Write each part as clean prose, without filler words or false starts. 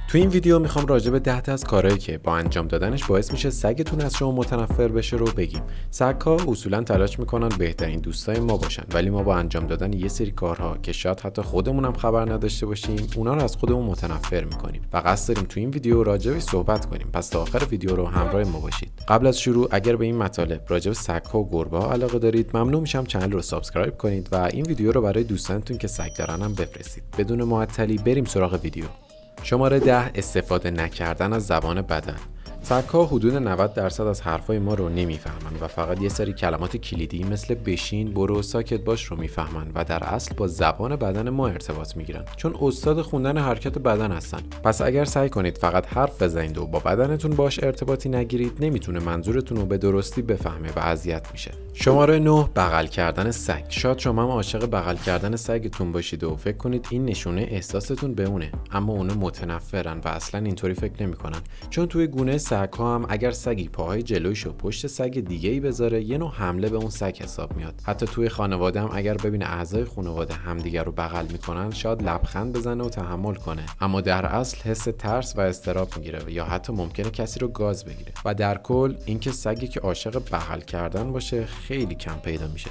تو این ویدیو میخوام راجع به 10 تا از کارهایی که با انجام دادنش باعث میشه سگتون از شما متنفر بشه رو بگیم. سگ‌ها اصولاً تلاش میکنن بهترین دوستای ما باشن، ولی ما با انجام دادن یه سری کارها که شاید حتی خودمون هم خبر نداشته باشیم، اونا رو از خودمون متنفر میکنیم و قصد داریم تو این ویدیو راجعش صحبت کنیم. پس تا آخر ویدیو رو همراه ما باشید. قبل از شروع اگر به این مطالب راجع به سگ‌ها و گربه‌ها علاقه دارید، ممنون میشم کانال رو سابسکرایب کنید و این ویدیو رو برای دوستانتون که سگ دارن هم بفرستید. بدون معطلی بریم سراغ ویدیو. شماره 10، استفاده نکردن از زبان بدن. سگ‌ها حدود 90% از حرفای ما رو نمیفهمن و فقط یه سری کلمات کلیدی مثل بشین، برو، ساکت باش رو میفهمن و در اصل با زبان بدن ما ارتباط میگیرن، چون استاد خوندن حرکت بدن هستن. پس اگر سعی کنید فقط حرف بزنید و با بدنتون باش ارتباطی نگیرید، نمیتونه منظورتون رو به درستی بفهمه و اذیت میشه. شماره 9، بغل کردن سگ. شاید شما هم عاشق بغل کردن سگتون باشید و فکر کنید این نشونه احساستون به اونه، اما اونا متنفرن و اصلا اینطوری فکر نمیکنن، چون توی گونه سگ‌ها هم اگر سگی پاهای جلویشو پشت سگ دیگه‌ای بذاره، یه نوع حمله به اون سگ حساب میاد. حتی توی خانواده هم اگر ببینه اعضای خانواده همدیگه رو بغل میکنن، شاید لبخند بزنه و تحمل کنه، اما در اصل حس ترس و اضطراب میگیره یا حتی ممکنه کسی رو گاز بگیره. و در کل اینکه سگی که عاشق بغل کردن باشه خیلی کم پیدا میشه.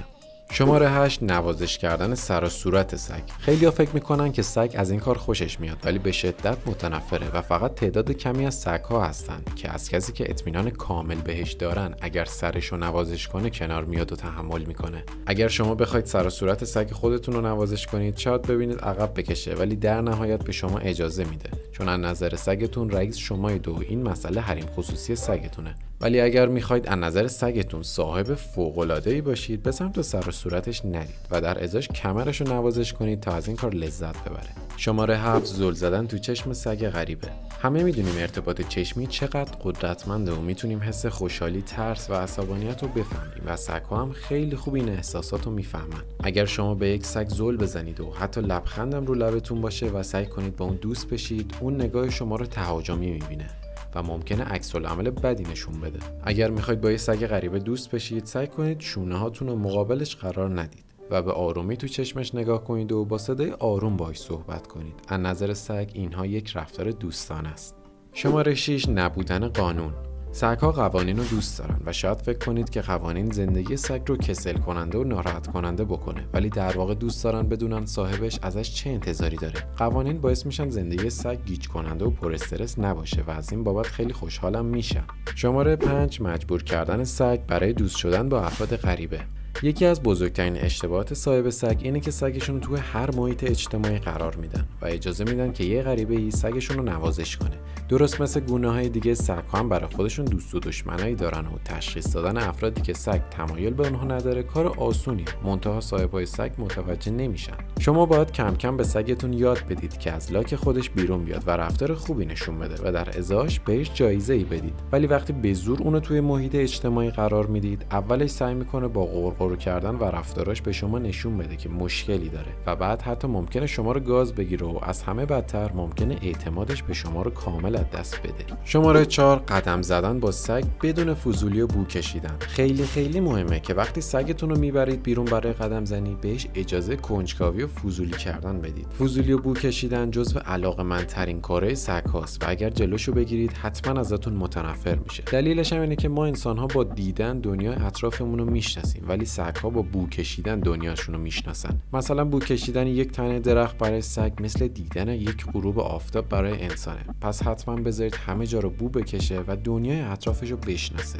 شماره 8، نوازش کردن سر و صورت سگ. خیلی‌ها فکر میکنن که سگ از این کار خوشش میاد، ولی به شدت متنفره و فقط تعداد کمی از سگ‌ها هستن که از کسی که اطمینان کامل بهش دارن اگر سرشو نوازش کنه کنار میاد و تحمل میکنه. اگر شما بخواید سر و صورت سگ خودتون رو نوازش کنید، شاید ببینید عقب بکشه، ولی در نهایت به شما اجازه میده، چون از نظر سگتون رئیس شمایید و این مسئله حریم خصوصی سگتونه. ولی اگر میخواید از نظر سگتون صاحب فوق‌العاده‌ای باشید، به سمت سر و صورتش نرید و در ازاش کمرش رو نوازش کنید تا از این کار لذت ببره. شماره 7، زل زدن تو چشم سگ غریبه. همه میدونیم ارتباط چشمی چقدر قدرتمنده و میتونیم حس خوشحالی، ترس و عصبانیت رو بفهمیم و سگ‌ها هم خیلی خوب این احساسات رو میفهمن. اگر شما به یک سگ زل بزنید و حتی لبخندم رو لبتون باشه و سعی کنید با اون دوست بشید، اون نگاه شما رو تهاجمی میبینه و ممکنه عکس العمل بدی نشون بده. اگر میخواید با یه سگ غریبه دوست بشید، سعی کنید شونه هاتون رو مقابلش قرار ندید و به آرومی تو چشمش نگاه کنید و با صدای آروم باهاش صحبت کنید. از نظر سگ اینها یک رفتار دوستانه است. شماره 6، نبودن قانون. سگ‌ها قوانین رو دوست دارن و شاید فکر کنید که قوانین زندگی سگ رو کسل کننده و ناراحت کننده بکنه، ولی در واقع دوست دارن بدونن صاحبش ازش چه انتظاری داره. قوانین باعث میشن زندگی سگ گیج کننده و پر استرس نباشه و از این بابت خیلی خوشحالم میشن. شماره 5، مجبور کردن سگ برای دوست شدن با افراد غریبه. یکی از بزرگترین اشتباهات صاحب سگ اینه که سگشون تو هر محیط اجتماعی قرار میدن و اجازه میدن که یه غریبه‌ای سگشون رو نوازش کنه. درست مثل گونه‌های دیگه، سگ‌ها هم برای خودشون دوست و دشمنایی دارن و تشخیص دادن افرادی که سگ تمایل به اونها نداره کار آسونیه، منتها صاحبای سگ متوجه نمیشن. شما باید کم کم به سگتون یاد بدید که از لاک خودش بیرون بیاد و رفتار خوبی نشون بده و در ازاش بهش جایزه‌ای بدید. ولی وقتی به زور اونو توی محیط اجتماعی قرار میدید، اولش سعی میکنه با غرغر کردن و رفتاراش به شما نشون بده که مشکلی داره و بعد حتی ممکنه شما رو گاز بگیره و از همه بدتر ممکنه اعتمادش به شما رو کامل از دست بده. شماره 4، قدم زدن با سگ بدون فضولی و بو کشیدن. خیلی مهمه که وقتی سگتون رو میبرید بیرون برای قدم زنی، بهش اجازه کنجکاوی و فضولی کردن بدید. فضولی و بو کشیدن جزو علاقه‌مندترین کارهای سگ هاست و اگر جلوشو بگیرید حتما ازتون متنفر میشه. دلیلش هم اینه که ما انسان‌ها با دیدن دنیای اطرافمون رو میشناسیم، ولی سگ‌ها با بو کشیدن دنیاشون رو میشناسن. مثلا بو کشیدن یک تنه درخت برای سگ مثل دیدن یک غروب آفتاب برای انسانه. پس حتما بذارید همه جا رو بو بکشه و دنیای اطرافش رو بشناسه.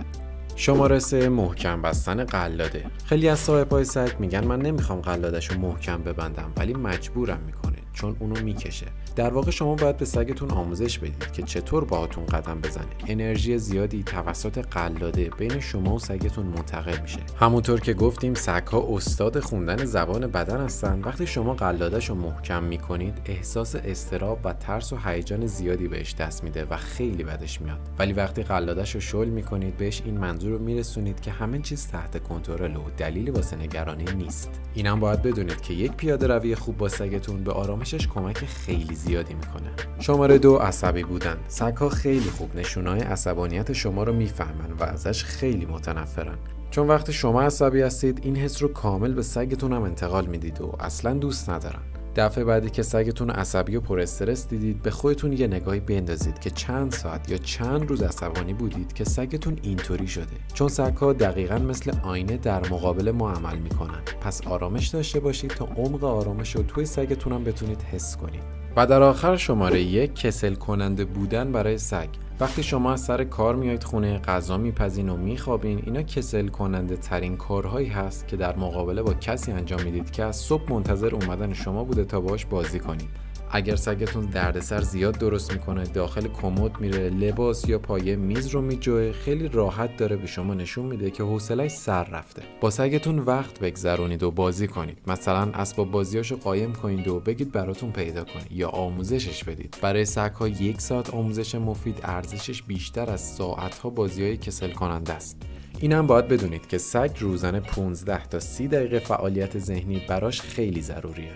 شماره 3، محکم بستن قلاده. خیلی از صاحبای سگ میگن من نمیخوام قلادش رو محکم ببندم، ولی مجبورم میکنه چون اونو میکشه. در واقع شما باید به سگتون آموزش بدید که چطور باهاتون قدم بزنه. انرژی زیادی توسط قلاده بین شما و سگتون منتقل میشه. همونطور که گفتیم سگ‌ها استاد خوندن زبان بدن هستن. وقتی شما قلادش رو محکم میکنید، احساس اضطراب و ترس و هیجان زیادی بهش دست میده و خیلی بدش میاد. ولی وقتی قلادش رو شل میکنید، بهش این منظور رو میرسونید که همه چیز تحت کنترل و دلیلی واسه نگرانی نیست. اینم باید بدونید که یک پیاده روی خوب با سگتون به آرامشش کمک خیلی زیادی میکنه. شماره 2، عصبی بودن. سگ‌ها خیلی خوب نشونه‌های عصبانیت شما رو میفهمن و ازش خیلی متنفرن. چون وقتی شما عصبی هستید، این حس رو کامل به سگتون هم انتقال میدید و اصلا دوست ندارن. دفعه بعدی که سگتون عصبی و پر استرس دیدید، به خودتون یه نگاهی بندازید که چند ساعت یا چند روز عصبانی بودید که سگتون اینطوری شده. چون سگ‌ها دقیقاً مثل آینه در مقابل ما عمل میکنن. پس آرامش داشته باشید تا عمق آرامش رو توی سگتون هم بتونید حس کنید. و در آخر شماره 1، کسل کننده بودن برای سگ. وقتی شما از سر کار میایید خونه، غذا میپزین و میخوابین، اینا کسل کننده ترین کارهایی هست که در مقابله با کسی انجام میدید که از صبح منتظر اومدن شما بوده تا باهاش بازی کنید. اگر سگتون دردسر زیاد درست میکنه، داخل کمد میره، لباس یا پایه میز رو میجوه، خیلی راحت داره به شما نشون میده که حوصله‌اش سر رفته. با سگتون وقت بگذرونید و بازی کنید. مثلا اسباب بازیاشو قایم کنید و بگید براتون پیدا کنه، یا آموزشش بدید. برای سگ‌ها 1 ساعت آموزش مفید ارزشش بیشتر از ساعت‌ها بازی‌های کسل کننده است. این هم باید بدونید که سگ روزانه 15 تا 30 دقیقه فعالیت ذهنی براش خیلی ضروریه.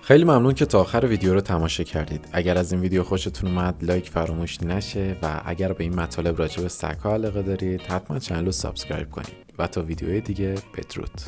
خیلی ممنون که تا آخر ویدیو رو تماشا کردید. اگر از این ویدیو خوشتون اومد لایک فراموش نشه و اگر به این مطالب راجع به سگ‌ها علاقه دارید حتما چنل رو سابسکرایب کنید و تا ویدیوهای دیگه بدرود.